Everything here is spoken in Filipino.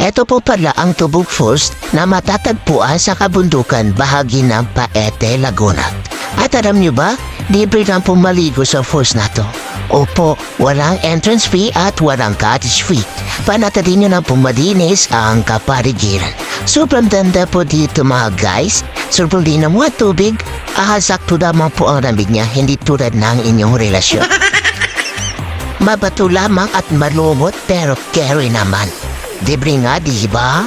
Ito po pala ang Tubog Falls na matatagpuan sa kabundukan bahagi ng Paete, Laguna. At alam nyo ba, libre lang pong maligo sa falls na to. Opo, walang entrance fee at walang cottage fee. Panatili nyo na pong malinis ang kapaligiran. Sobrang ganda po dito mga guys. Sobrang linaw mo at tubig. Sakto lamang po ang lamig niya, hindi tulad ng inyong relasyon. Mabato lamang at malumot pero carry naman. Libre nga, di ba?